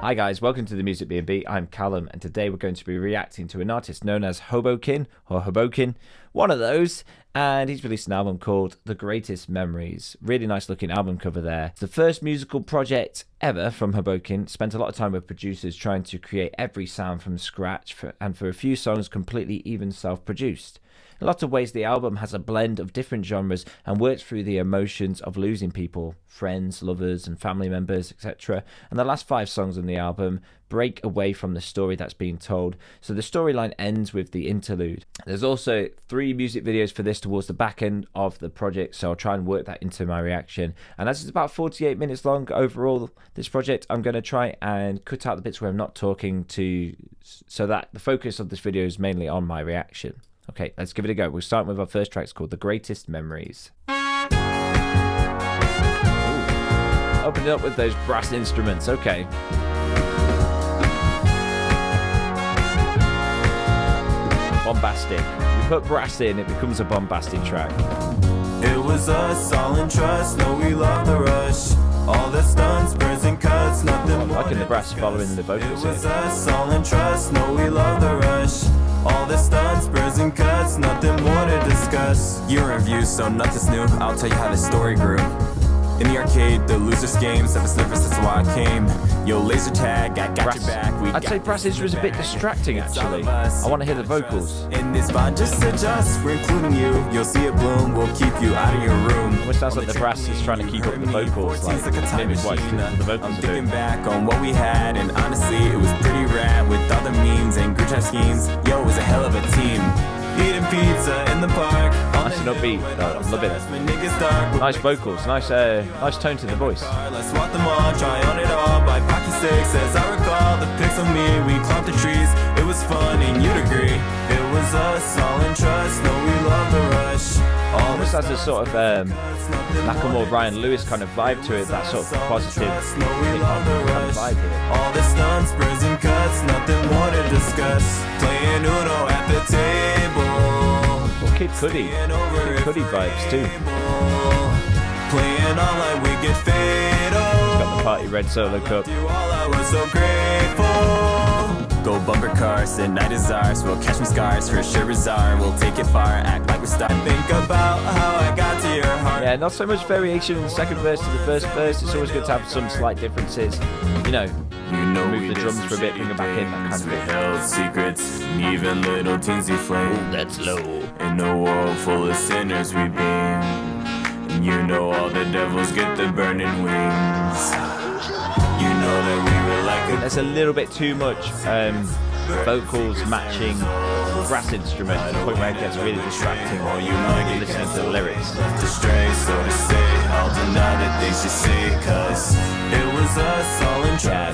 Hi guys, welcome to the Music B&B. I'm Callum, and today we're going to be reacting to an artist known as Hobokin, one of those, and he's released an album called The Greatest Memories. Really nice looking album cover there. It's the first musical project ever from Hobokin. Spent a lot of time with producers trying to create every sound from scratch, and for a few songs completely even self-produced. In a lot of ways, the album has a blend of different genres and works through the emotions of losing people, friends, lovers, and family members, etc. And the last 5 songs on the album break away from the story that's being told, so the storyline ends with the interlude. There's also 3 music videos for this towards the back end of the project, so I'll try and work that into my reaction. And as it's about 48 minutes long overall, this project, I'm going to try and cut out the bits where I'm not talking so that the focus of this video is mainly on my reaction. Okay, let's give it a go. We'll start with our first track. It's called The Greatest Memories. Ooh. Open it up with those brass instruments. Okay. Bombastic. You put brass in, it becomes a bombastic track. It was us all in trust. No, we love the rush. All the stunts, burns and cuts, nothing more. Liking the brass following the vocals. It was us all in trust. No, we love the rush. All the stunts, burns and cuts, nothing more to discuss. You're in review, so nothing's new. I'll tell you how the story grew. In the arcade, the losers games, ever sniffers, that's why I came. Yo, laser tag, I got your back. I'd say brass instruments is a bit distracting, actually. I want to hear the vocals. In this bond, just adjust, we're including you. You'll see it bloom, we'll keep you out of your room. It sounds like the brass is trying to keep up the vocals, like maybe what the vocals I'm are doing. thinking back on what we had, and honestly, it was pretty rad with all the memes and group chat schemes. Yo, it was a hell of a team. Eating pizza in the park. Nice and upbeat. I'm loving it. Nice vocals, nice tone to the voice. Let's swap them all, try on it all by Pocky 6. As I recall, the pics of me, we climbed the trees. It was fun, and you'd agree. It was us, all in trust. No, we love the rush. Almost has a sort of Macklemore, Ryan Lewis kind of vibe to it. That sort of positive hip-hop kind of vibe here. All the stunts, burns and cuts, nothing more to discuss. Playing Uno at the table. Well, Kid Cudi vibes too. Playing all like we get fatal. He's got the Party Red solo cup. All I was so grateful. Go bumper cars and night is ours. We'll catch some scars for sure bizarre. We'll take it far, act like we're starting. Think about how I got to your heart. Yeah, not so much variation in the second verse to the first verse. It's always good to have some slight differences. You know, move the drums for a bit, bring it back in, that kind of thing. Held secrets, even little teensy flame. Ooh, that's low. In a world full of sinners we beam. And you know all the devils get the burning wings. You know that we were like a... There's a little bit too much vocals matching brass instrument to the point where it gets really distracting when you're listening to the lyrics.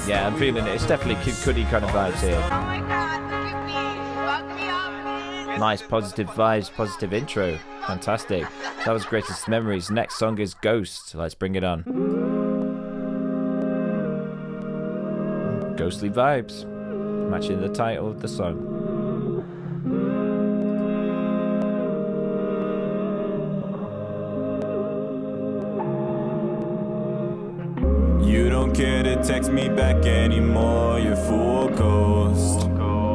Yeah, I'm feeling it. It's definitely Kid Cudi kind of vibes here. Nice positive vibes, positive intro. Fantastic. That was Greatest Memories. Next song is Ghost. Let's bring it on. Ghostly vibes, matching the title of the song. You don't care to text me back anymore, you're full ghost.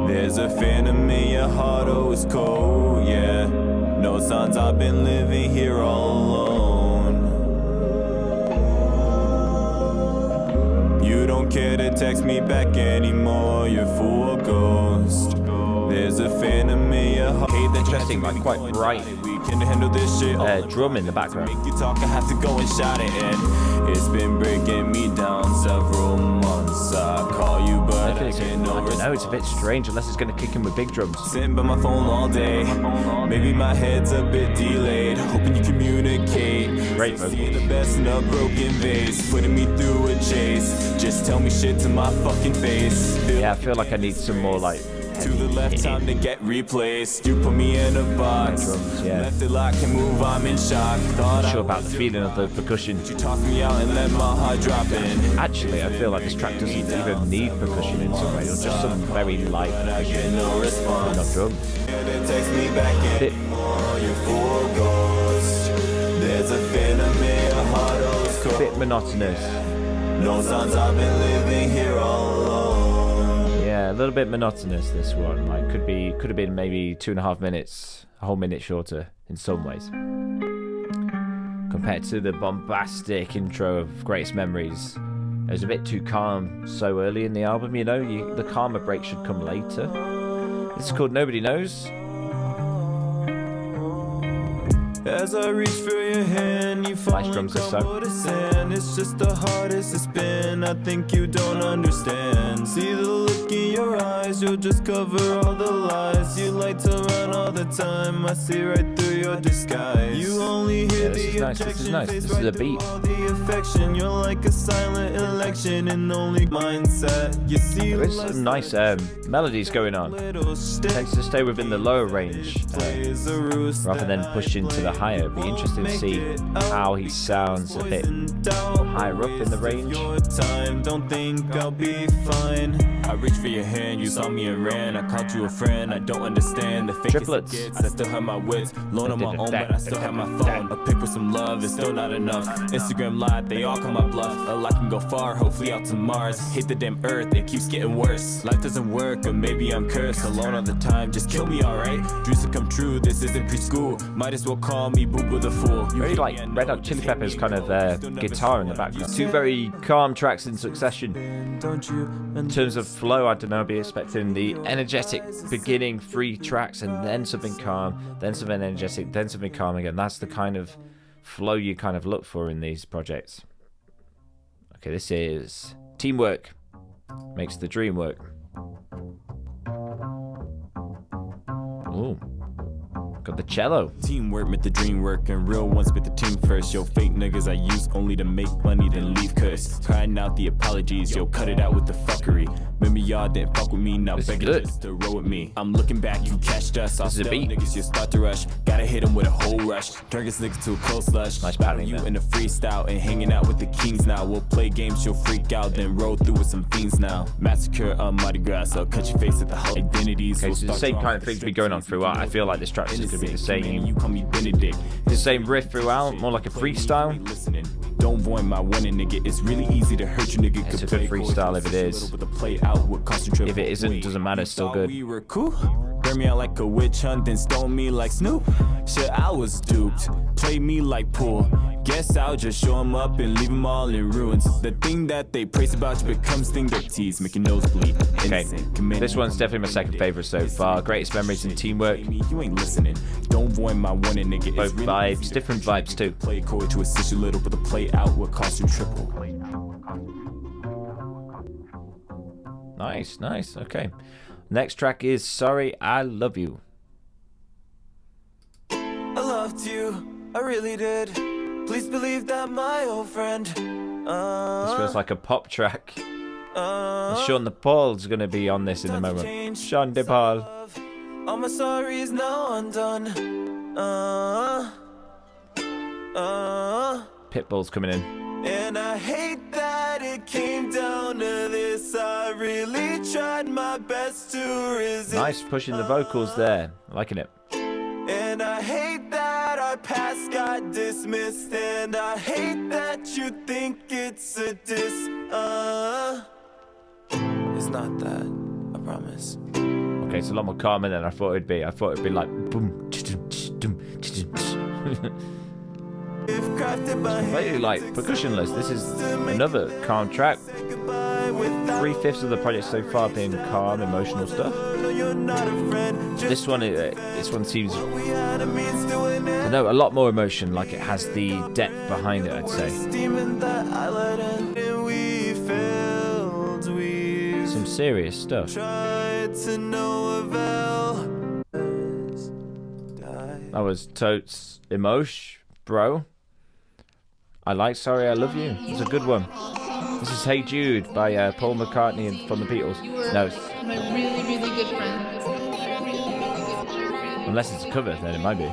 There's a phantom in your heart, oh it's cold, yeah. No signs, I've been living here all alone. You don't care to text me back anymore, you're full ghost. There's a phantom in your heart. Interesting, like quite bright drum in the background. Make you talk, I have to go and shout it in. It's been breaking me down several months. I call you, but I get no response. No, it's a bit strange unless it's going to kick in with big drums. Sitting by my phone all day. Maybe my head's a bit delayed. Hoping you communicate. Great vocals. The best in a broken vase. Putting me through a chase. Just tell me shit to my fucking face. Yeah, I feel like I need some more like to the left, time to get replaced. You put me in a box. Drums, yeah. Left it locked and move, I'm in shock. Not sure about the feeling of the percussion. You talk me out and let my heart drop in. Actually, I feel like this track doesn't even need percussion in some way. It's just some very light percussion. No response. Not drums. Text me back anymore. You're full ghost. There's a phantom in your heart, oh, it's cold. Bit monotonous. No signs, I've been living here all alone. Yeah, a little bit monotonous, this one. Like, could have been maybe 2.5 minutes, a whole minute shorter in some ways. Compared to the bombastic intro of Greatest Memories. It was a bit too calm so early in the album, you know? The calmer break should come later. This is called Nobody Knows. As I reach for your hand, you fall Nice drums this song. to sand. It's just the hardest it's been. I think you don't understand. See the look in your eyes, you'll just cover all the lies. You like to run all the time, I see right through your disguise. You only hear this the is nice, this is nice. This is a beat. The affection, you're like a silent election and only mindset. You see There is some nice melodies going on. Tends to stay within the lower range rather than push into the higher. It'd be interesting to see how he sounds a bit higher up in the range. Don't think I'll be fine. I reached for your hand, you saw me and ran. I called you a friend, I don't understand the fake Triplets. I still have my wits, loan on my own, but I still have my phone. A pic with some love is still not enough. Instagram live, they all call my bluff. A lot can go far, hopefully out to Mars. Hate the damn earth, it keeps getting worse. Life doesn't work, or maybe I'm cursed. Alone all the time, just kill me, alright? Dreams to come true, this isn't preschool. Might as well call me Boo Boo the Fool. Very like Red Hot Chili Peppers kind of guitar in the background. Two very calm tracks in succession. In terms of flow, I don't know, I'd be expecting the energetic beginning 3 tracks and then something calm, then something energetic, then something calm again. That's the kind of flow you kind of look for in these projects. Okay, this is Teamwork Makes the Dream Work. Ooh. Got the cello. Teamwork make the dream work, and real ones make the team first. Yo, fake niggas I use only to make money, then leave curse. Crying out the apologies, yo, cut it out with the fuckery. Remember y'all didn't fuck with me, now begging just to roll with me. I'm looking back, you catched us. I'll spell niggas, you start to rush. Gotta hit them with a whole rush. Turn this nigga to a cold slush. Nice Battle batting you there. in the freestyle and hanging out with the kings now. We'll play games, you'll freak out, then roll through with some fiends now. Massacre on Mardi Gras, I'll cut your face at the whole identities. Okay, so the same kind of thing to be going on throughout. I feel like this track is going to be the same. You call me Benedict. The same riff throughout, more like a freestyle. Listening. Don't void my winning, nigga. It's really easy to hurt you, nigga. It's a good freestyle if it is. If it isn't, doesn't matter, it's still good. We were cool. Burn me out like a witch hunt, then stone me like Snoop. Shit, I was duped. Play me like pool. Guess I'll just show them up and leave them all in ruins. The thing that they praise about you becomes thing they tease, making nosebleed. Okay, this one's definitely my second favorite so far. Greatest Memories and Teamwork. You ain't listening. Don't void my winning, nigga. Both vibes, different vibes too. Play chord to assist you little, but the play out will cost you triple. Nice, nice. Okay. Next track is Sorry I Love You. I loved you, I really did. Please believe that, my old friend. This feels like a pop track. Sean Paul's going to be on this in a moment. Sean Paul. All my sorries now undone. Pitbull's coming in. And I hate that it came down to this. I really tried my best to resist. Nice pushing the vocals there. Liking it. And I hate that our past got dismissed. And I hate that you think it's a diss. It's not that, I promise. Okay, it's a lot more calmer than I thought it'd be. I thought it'd be like boom. Completely like percussionless. This is another calm track. 3/5 of the project so far being calm, emotional stuff. This one seems, I don't know, a lot more emotion. Like it has the depth behind it, I'd say. Some serious stuff. That was totes emotion, bro. I like Sorry I Love You. It's a good one. This is Hey Jude by Paul McCartney and from the Beatles. No, it's my really, really good friend. Unless it's a cover, then it might be.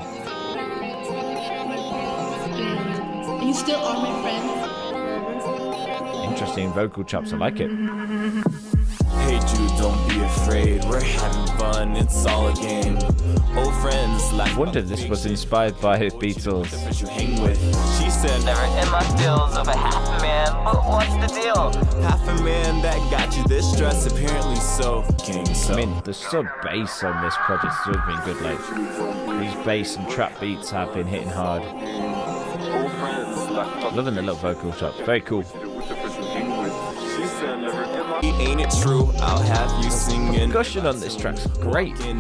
You still are my friend. Interesting vocal chops. I like it. Hey Jude, don't be afraid, we're having fun, it's all a game. Old friends like I wondered this was inspired by Beatles. that you hang with. She said, never in my feels over half a man, but what's the deal? Half a man that got you this stress, apparently so. King, so. I mean, the sub bass on this project has always been good. Like, these bass and trap beats have been hitting hard. Loving the little vocal chops. Very cool. Ain't it true? I'll have you singing. Percussion on this track's great. These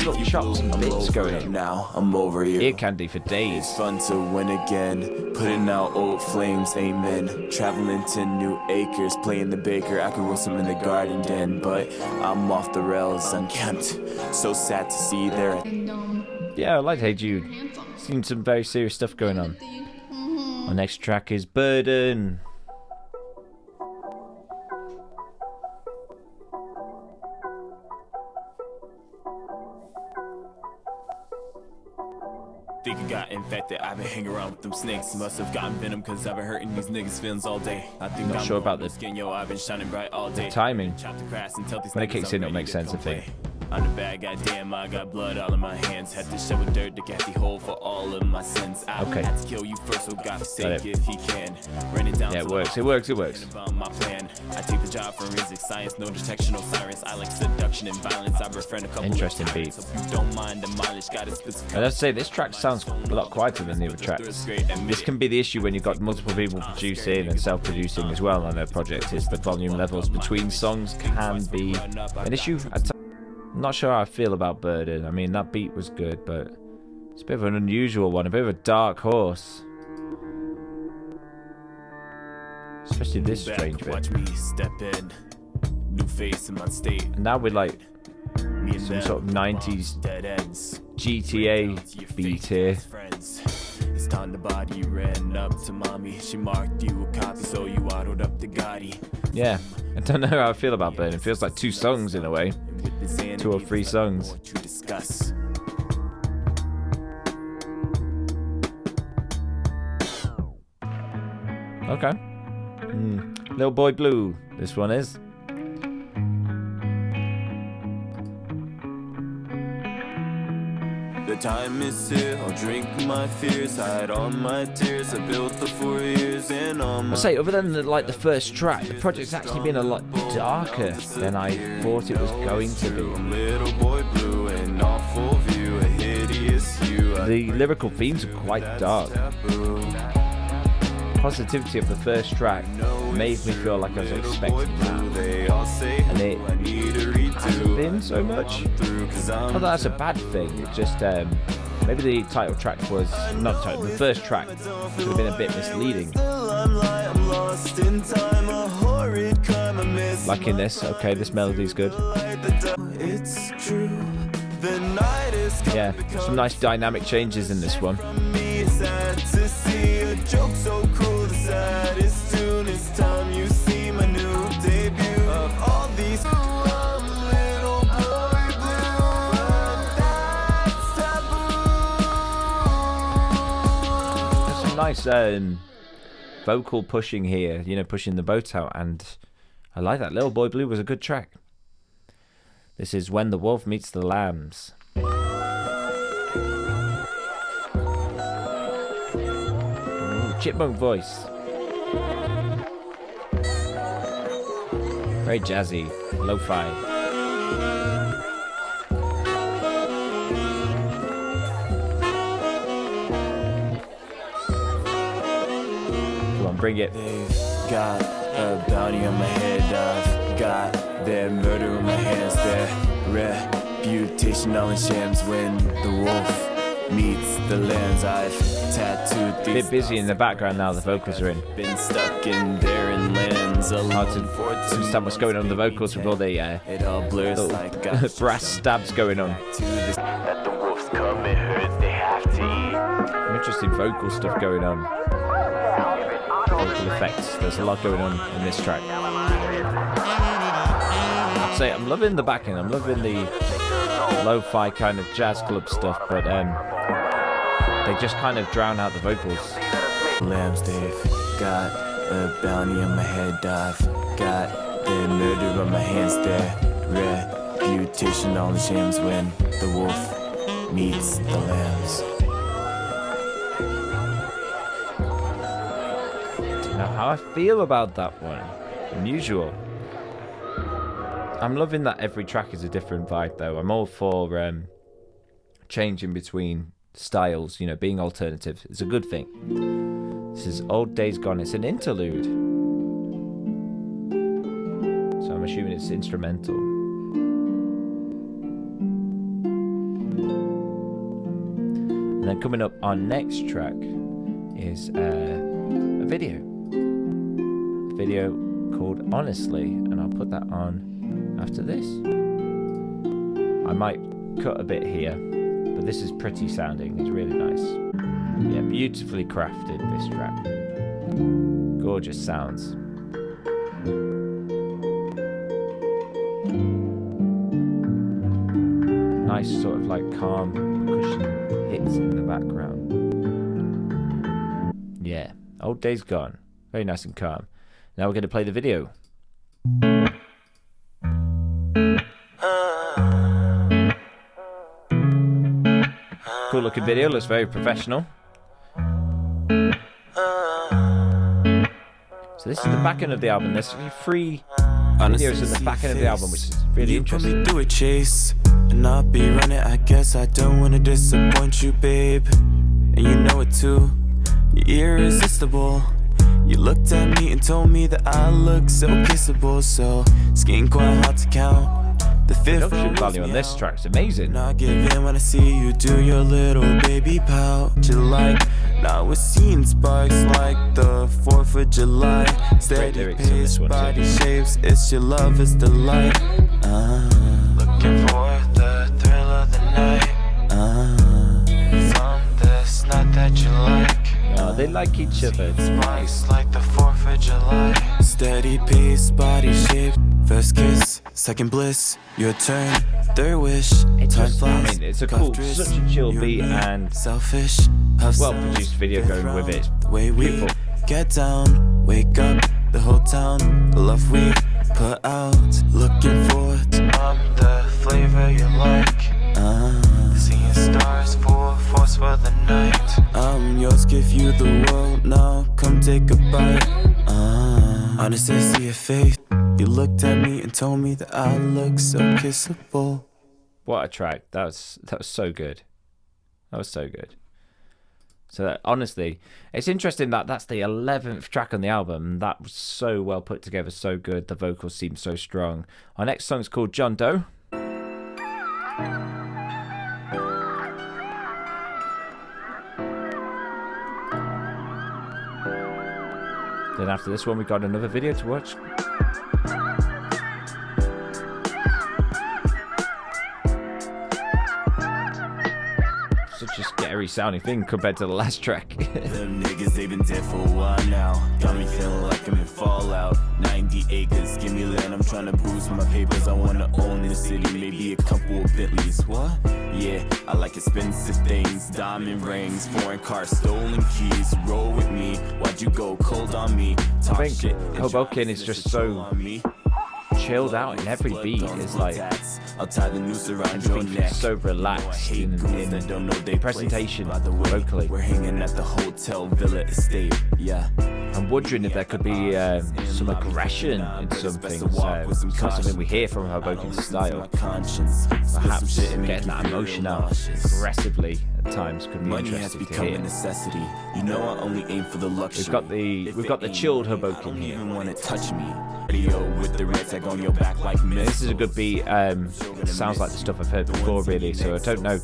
little chops and bits going on. Now I'm over you. Ear candy for days. It's fun to win again. Putting out old flames, amen. Traveling to new acres, playing the baker. I could roast them in the garden den, but I'm off the rails, unkempt. So sad to see there. And Yeah, I like Hey Jude. handsome. Seen some very serious stuff going on. Our next track is Burden. Think I got infected, I've been hanging around with them snakes. Must have gotten venom cause I've been hurting these niggas' feelings all day. I think Not I'm sure about the the skin, yo, I've been shining bright all day. timing. Chop the grass and tell these When it niggas kicks I'm in, it'll ready make to sense, I come think. play. I'm the bad guy, damn, I got blood all in my hands. Had to shovel dirt to get the hole for all of my sins. I Okay. had to kill you first, so God forsake it. if he can. Rain it down Yeah, it till works, I'm it works, it works. about my plan. I take the job for forensic science, no detection, no sirens. I like seduction and violence. I've befriended a couple Interesting of beat. tyrants. Hope you don't mind the mileage, got a specific. And I'd say this track sounds a lot quieter than the other tracks. This can be the issue when you've got multiple people producing and self-producing as well on a project, is the volume levels between songs can be an issue. I'm not sure how I feel about Burden. I mean, that beat was good, but it's a bit of an unusual one, a bit of a dark horse. Especially this strange bit. Watch me step in, new face in my state. And now with like Me and some them, sort of 90s dead ends. GTA beat here. Friends. It's time the body ran up to mommy. She marked you a copy, so you auto up the Gotti. Yeah, I don't know how I feel about Burden. It feels like two songs in a way. With this 2 or 3 songs. to discuss. Okay. Little Boy Blue, this one is. The time is here, I'll drink my fears, hide all my tears. I built the 4 years and all my I say, other than the first track, the project's actually been a lot darker than I thought it was going to be. little boy blue, an awful view, a hideous hue. The lyrical themes are quite dark. Positivity of the first track made me feel like I was expecting that. They all say And it I need a redo. been so much. Not that that's a bad thing, it's just maybe the title track was, not the title, the first track should have been a bit misleading. Like in this, okay, this melody's good. It's true. The night is Yeah, some nice dynamic changes in this one. me sad to see a joke so cruel. The saddest tune is time you see my new debut of all these. Little boy blue, that's taboo. There's some nice vocal pushing here, you know, pushing the boat out, and I like that. Little Boy Blue was a good track. This is When the Wolf Meets the Lambs. Ooh, chipmunk voice. Very jazzy, lo-fi. Come on, bring it. They've got a bounty on my head. I've got their murder in my hands. Their reputation all in shams. When the wolf meets the lambs, I've tattooed A these. bit busy in the background now, the vocals are in. Been stuck in there in lands Hard alone to for too understand what's going on with the vocals with all the It all blurs like little brass stabs going on. to this. That the wolves come, it hurts, they have to eat. Some interesting vocal stuff going on. Vocal effects. There's a lot going on in this track. I'd say I'm loving the backing. I'm loving the lo-fi kind of jazz club stuff, but they just kind of drown out the vocals. Lambs, they've got a bounty on my head. I've got They're murdered by my hands there. Reputation only shames when the wolf meets the lambs. Don't know how I feel about that one. Unusual. I'm loving that every track is a different vibe, though. I'm all for changing between styles, you know, being alternative. It's a good thing. This is Old Days Gone. It's an interlude. So I'm assuming it's instrumental. And then coming up, our next track is a video. A video called Honestly, and I'll put that on after this. I might cut a bit here, but this is pretty sounding. It's really nice. Yeah, beautifully crafted, this track. Gorgeous sounds. Nice sort of like calm percussion hits in the background. Yeah, Old Days Gone. Very nice and calm. Now we're going to play the video. Cool looking video, looks very professional. So this is the back end of the album. There's 3 videos in the back end of the album, which is really interesting. You put me through a chase, and I'll be running. I guess I don't wanna disappoint you, babe, and you know it too. You're irresistible. You looked at me and told me that I look so kissable, so it's getting quite hard to count. The production value on this track's amazing. Not give in when I see you do your little baby pout. You like, now we're seeing sparks like the 4th of July. Steady pace, body shapes, it's your lover's delight. Looking for the thrill of the night. It's on this night that you like. Oh, they like each other. It's nice. Like the 4th of July. Steady pace, body shape. First kiss, second bliss. Your turn, third wish. It's just, I mean, it's a cool, such a chill beat and selfish, well-produced video going with it. The way we Beautiful. get down, wake up the whole town. The love we put out, looking for it. I'm the flavor you like. Seeing stars, full force for the night. I'm yours, give you the world now. Come take a bite. Honest, I see your face. You looked at me and told me that I look so kissable. What a track! That was so good. That was so good. So that, honestly, it's interesting that that's the 11th track on the album. That was so well put together, so good. The vocals seem so strong. Our next song is called John Doe. Then after this one, we got another video to watch. Such a scary sounding thing compared to the last track. Them niggas, they been dead for a while now. Got me feeling like I'm in Fallout. 90 acres, give me land, I'm trying to boost my papers. I wanna own this city, maybe a couple of Bentleys. What? Yeah, I like expensive things, diamond rings, foreign cars, stolen keys. Roll with me, why'd you go cold on me? Talk I think shit, Hobokin is just so chilled out in every beat. It's like I'll tie the noose around your neck. so relaxed in presentation vocally. We're hanging at the hotel Villa Estate. Yeah. I'm wondering if there could be some aggression in some things. It's not something we hear from Hobokin's style. Perhaps getting that emotion out aggressively at times could be interesting to hear. Necessity. You know I only aim for the luxury. We've got the chilled Hobokin here. Even want to touch me. With the red tag on your back like this is a good beat. It sounds like the stuff I've heard before, really. So I don't know.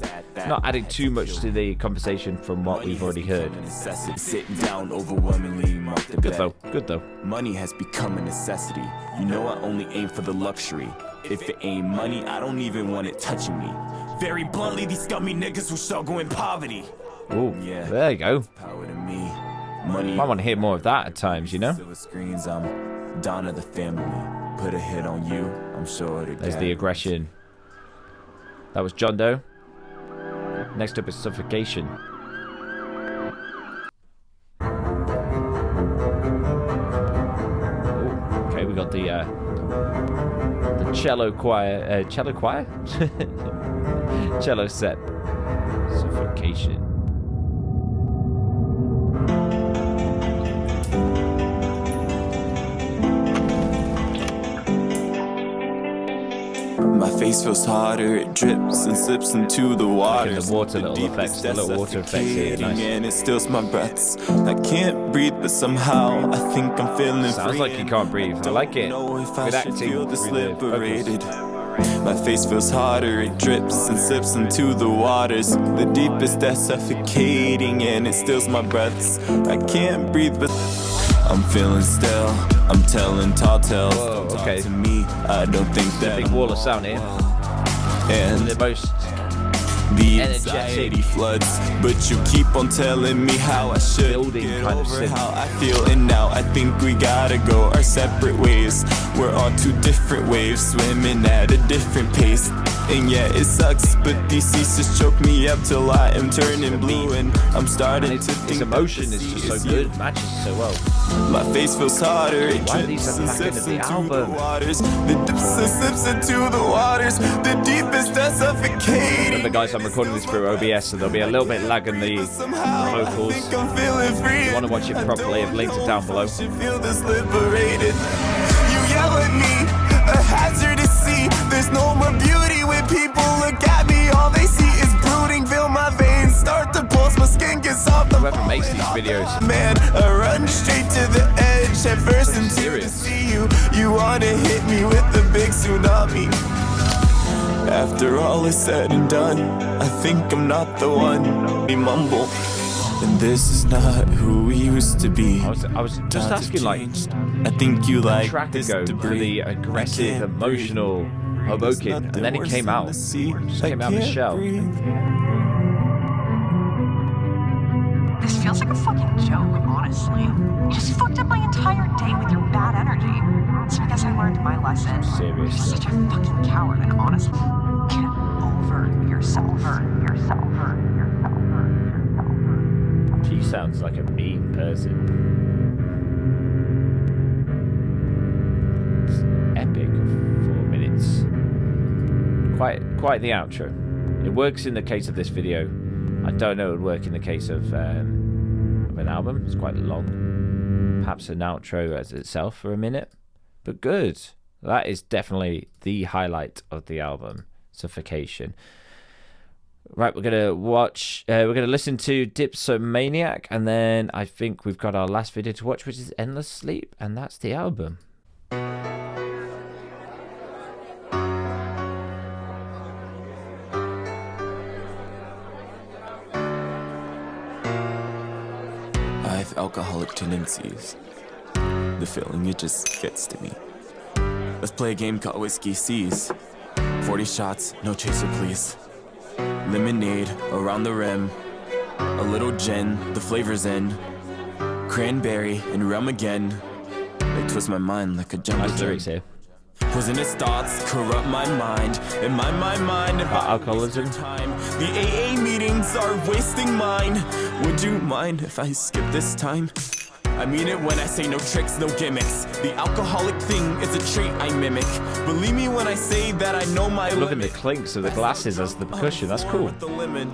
Not adding too much to the conversation from what we've already heard. Sitting down overwhelmingly. Good though. Good though. Money has become a necessity. You know I only aim for the luxury. If it ain't money, I don't even want it touching me. Very bluntly, these scummy niggas will struggle in poverty. Oh, yeah. There you go. Power to me. Money. Might want to hear more of that at times, you know. Silver screens, I'm Don of the family. Put a hit on you, I'm sure to There's the aggression. That was John Doe. Next up is Suffocation. Oh, okay, we got the cello choir, cello set, Suffocation. My face feels hotter, it drips and slips into the water. The water little effects, the little water effects here, nice. And it steals my breaths. I can't breathe, but somehow I think I'm feeling free. Sounds like you can't breathe. I like it. Good acting. Feel this liberated. Focus. My face feels hotter, it drips and slips into the waters. The deepest that's suffocating, and it steals my breaths. I can't breathe, but I'm feeling still. I'm telling tall tales. Whoa, Don't okay. talk to me. I don't think that Big wall of sound here. and The most the energetic, anxiety floods, but you keep on telling me how I should building get kind of over synth. how I feel, and now I think we gotta go our separate ways. We're on two different waves, swimming at a different pace. And yeah, it sucks, but these seas just choke me up till I am turning blue, and I'm starting and to its think emotion that is the just sea so is good, you. matches so well. My face feels hotter, it Why are these drips at the and back end slips of the into album? the waters. The dips and slips into the waters. The deepest that's suffocating. Remember, guys, I'm recording this through OBS, so there'll be a little bit lag in the vocals. If you wanna watch it properly, I've linked it down below. Feel this liberated. You yell at me, a hazardous sea. There's no more beauty when people look at me. All they see is brooding, feel my veins start to pulse, my skin gets soft. Whoever makes these videos, Man, I run straight to the edge at first so until I serious. see you. You wanna hit me with the big tsunami. After all is said and done, I think I'm not the one. We mumble, and this is not who we used to be. I was just Times have asking, like, changed. I think you like track this ago for debris. the I aggressive, can't emotional breathe. Hobokin, There's and then it nothing came worse out. than the sea. Just I came out of the can't shell. breathe. This feels like a fucking joke, honestly. You just fucked up my entire day with your bad energy. So I guess I learned my lesson. You're Seriously. such a fucking coward, and honestly, get over yourself. She sounds like a mean person. It's epic. 4 minutes. Quite the outro. It works in the case of this video. I don't know it would work in the case of an album. It's quite long. Perhaps an outro as itself for a minute. But good. That is definitely the highlight of the album, Suffocation. Right, we're gonna listen to Dipsomaniac, and then I think we've got our last video to watch, which is Endless Sleep, and that's the album. I have alcoholic tendencies. The feeling, it just gets to me. Let's play a game called Whiskey Seas. 40 shots, no chaser please. Lemonade around the rim. A little gin, the flavor's in. Cranberry and rum again. They twist my mind like a jumbo Nice lyrics jet. here. Poison its thoughts, corrupt my mind. In my mind, if About I waste alcoholism? your time, the AA meetings are wasting mine. Would you mind if I skip this time? I mean it when I say no tricks, no gimmicks. The alcoholic thing is a trait I mimic. Believe me when I say that I know my Loving the limit. clinks of the glasses as the percussion. That's cool. With the lemon.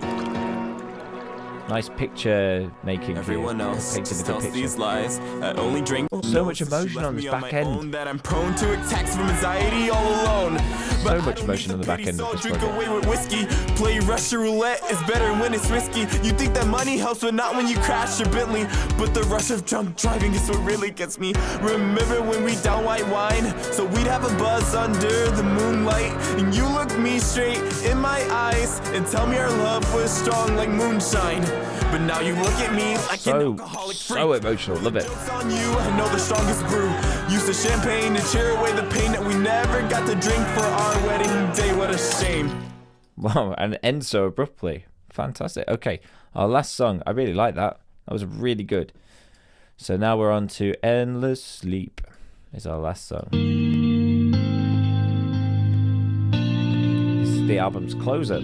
Nice picture making. Everyone here. else Painting a just good tells picture. these lies. I only drink. So much She emotion left on this me back my end. own, that I'm prone to attacks from anxiety all alone. So But I much don't emotion need on the the back pity, end of so this drink project. away with whiskey. Play Russian roulette is better when it's risky. You think that money helps, but not when you crash your Bentley. But the rush of drunk driving is what really gets me. Remember when we down white wine? So we'd have a buzz under the moonlight, and you look me straight in my eyes and tell me our love was strong like moonshine. But now you look at me like an So alcoholic freak. emotional. Love it. Joke's on you, I know the strongest brew. Use the champagne to cheer away the pain that we never got to drink for our wedding day. What a shame. Wow, and it ends so abruptly. Fantastic. Okay, our last song. I really like that. That was really good. So now we're on to Endless Sleep. Is our last song. This is the album's closer.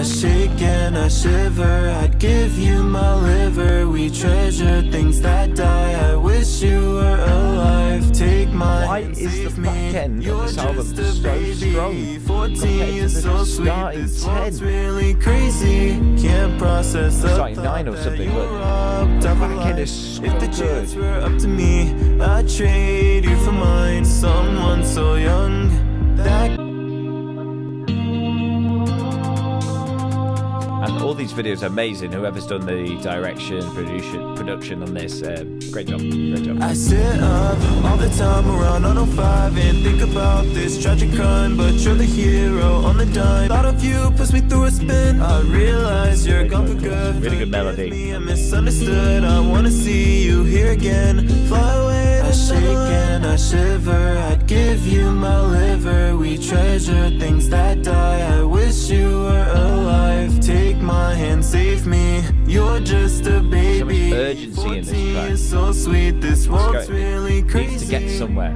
I shake and I shiver, I'd give you my liver. We treasure things that die, I wish you were alive. Take my Why hand, is save the back me. end of You're this album just a so baby. strong 14 compared to is the so sweet, starting this 10? world's really crazy. Can't process the Starting thought 9 or that something, you but robbed of a back end life. is so If the good. chance were up to me, I'd trade you for mine. Someone so young that. And all these videos are amazing. Whoever's done the direction, production on this, great job, great job. I sit up all the time around 9:05 and think about this tragic crime, but you're the hero on the dime. Thought of you puts me through a spin. I realize you're gone for good. Really good Forgive melody. me, I misunderstood. I wanna see you here again. Fly away. I shake and I shiver. I'd give you my liver. We treasure things that die. I wish you were alive. Take my hand, save me. You're just a baby. urgency in this 14 track. is so sweet. This world's really It crazy. needs to get somewhere.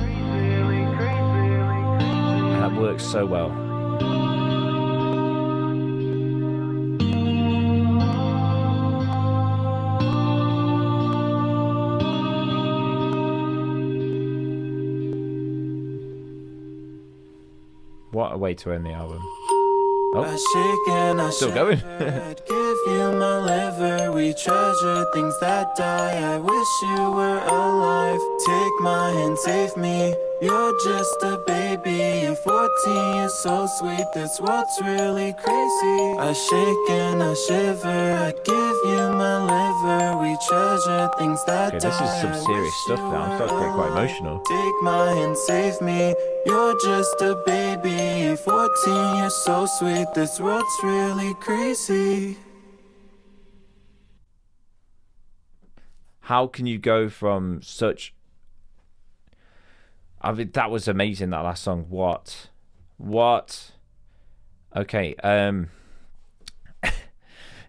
And that works so well. What a way to end the album. I shake and I Still shiver. going. I'd give you my liver. We treasure things that die. I wish you were alive. Take my hand, save me. You're just a baby. 14 is so sweet. This world's really crazy. I shake and I shiver. I'd give you my liver. We treasure things that Okay, die. this is some I serious wish stuff you now. I'm were starting to get quite alive. emotional. Take my hand, save me. You're just a baby. 14, you're so sweet. This world's really crazy. How can you go from such... I mean, that was amazing, that last song. What? Okay,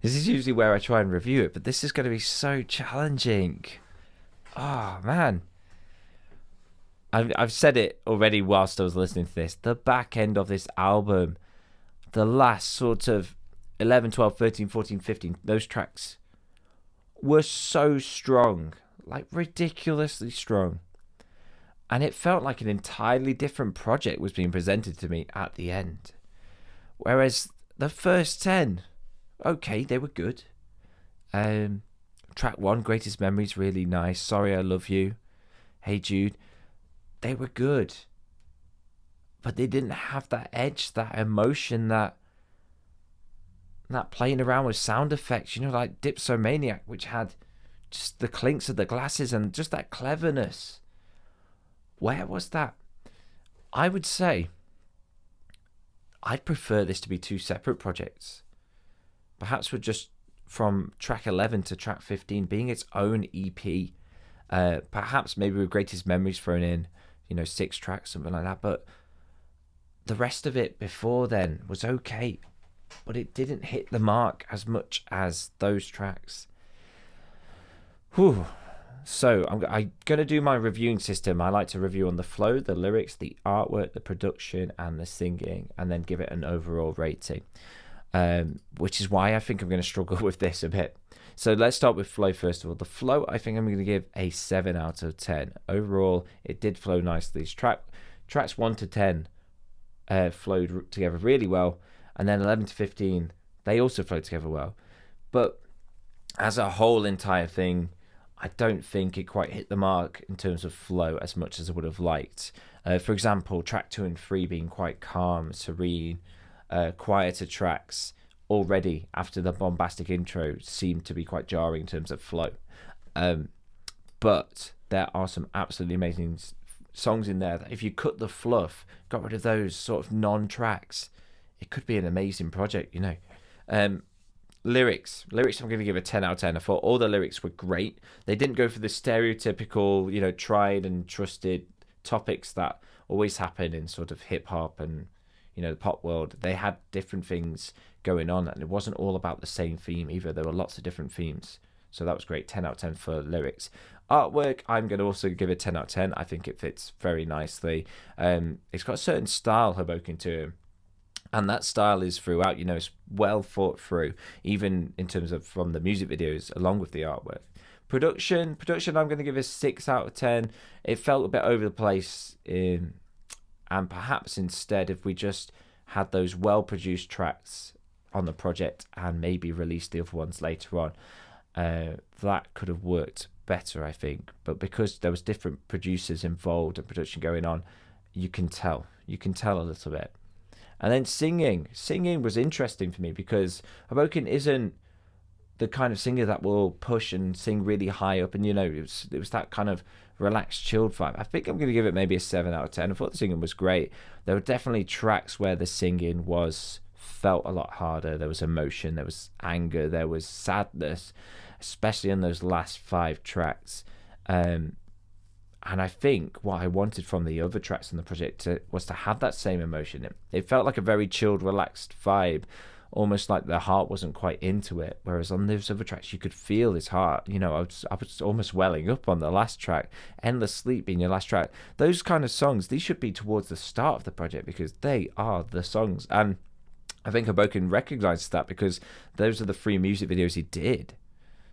this is usually where I try and review it, but this is going to be so challenging. Oh, man. I've said it already whilst I was listening to this. The back end of this album, the last sort of 11, 12, 13, 14, 15, those tracks were so strong, like ridiculously strong. And it felt like an entirely different project was being presented to me at the end. Whereas the first 10, okay, they were good. Track 1, Greatest Memories, really nice. Sorry I Love You, Hey Jude, they were good. But they didn't have that edge, that emotion, that playing around with sound effects, you know, like Dipsomaniac, which had just the clinks of the glasses and just that cleverness. Where was that? I would say I'd prefer this to be two separate projects. Perhaps with just from track 11 to track 15 being its own EP. Perhaps maybe with Greatest Memories thrown in, 6 tracks, something like that. But the rest of it before then was okay. But it didn't hit the mark as much as those tracks. Whew. So I'm going to do my reviewing system. I like to review on the flow, the lyrics, the artwork, the production, and the singing, and then give it an overall rating, which is why I think I'm going to struggle with this a bit. So let's start with flow first of all. The flow, I think I'm going to give a 7 out of 10. Overall, it did flow nicely. Tracks 1 to 10 flowed together really well, and then 11 to 15, they also flowed together well. But as a whole entire thing, I don't think it quite hit the mark in terms of flow as much as I would have liked. For example, track 2 and 3 being quite calm, serene, quieter tracks already after the bombastic intro seemed to be quite jarring in terms of flow. But there are some absolutely amazing songs in there that if you cut the fluff, got rid of those sort of non-tracks, it could be an amazing project, Lyrics, I'm going to give a 10 out of 10. I thought all the lyrics were great. They didn't go for the stereotypical, tried and trusted topics that always happen in sort of hip-hop and, the pop world. They had different things going on, and it wasn't all about the same theme either. There were lots of different themes. So that was great. 10 out of 10 for lyrics. Artwork, I'm going to also give it 10 out of 10. I think it fits very nicely. It's got a certain style, Hobokin, to him. And that style is throughout, it's well thought through, even in terms of from the music videos along with the artwork. Production, I'm going to give a 6 out of 10. It felt a bit over the place, and perhaps instead, if we just had those well-produced tracks on the project and maybe released the other ones later on, that could have worked better, I think. But because there was different producers involved and production going on, you can tell a little bit. And then singing was interesting for me because Hobokin isn't the kind of singer that will push and sing really high up, and it was that kind of relaxed, chilled vibe. I think I'm going to give it maybe a 7 out of 10. I thought the singing was great. There were definitely tracks where the singing felt a lot harder. There was emotion, there was anger, there was sadness, especially in those last 5 tracks. And I think what I wanted from the other tracks on the project was to have that same emotion. It felt like a very chilled, relaxed vibe, almost like the heart wasn't quite into it. Whereas on those other tracks, you could feel his heart. I was almost welling up on the last track. Endless Sleep being your last track. Those kind of songs, these should be towards the start of the project because they are the songs. And I think Hobokin recognized that because those are the 3 music videos he did.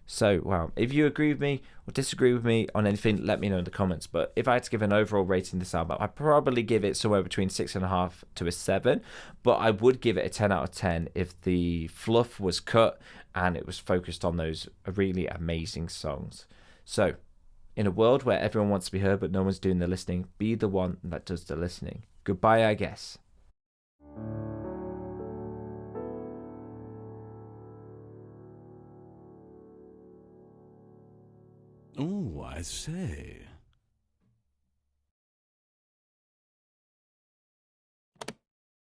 So, well, if you agree with me or disagree with me on anything, let me know in the comments. But if I had to give an overall rating to this album, I'd probably give it somewhere between 6.5 to a 7. But I would give it a 10 out of 10 if the fluff was cut and it was focused on those really amazing songs. So, in a world where everyone wants to be heard but no one's doing the listening, be the one that does the listening. Goodbye, I guess. Oh, I say.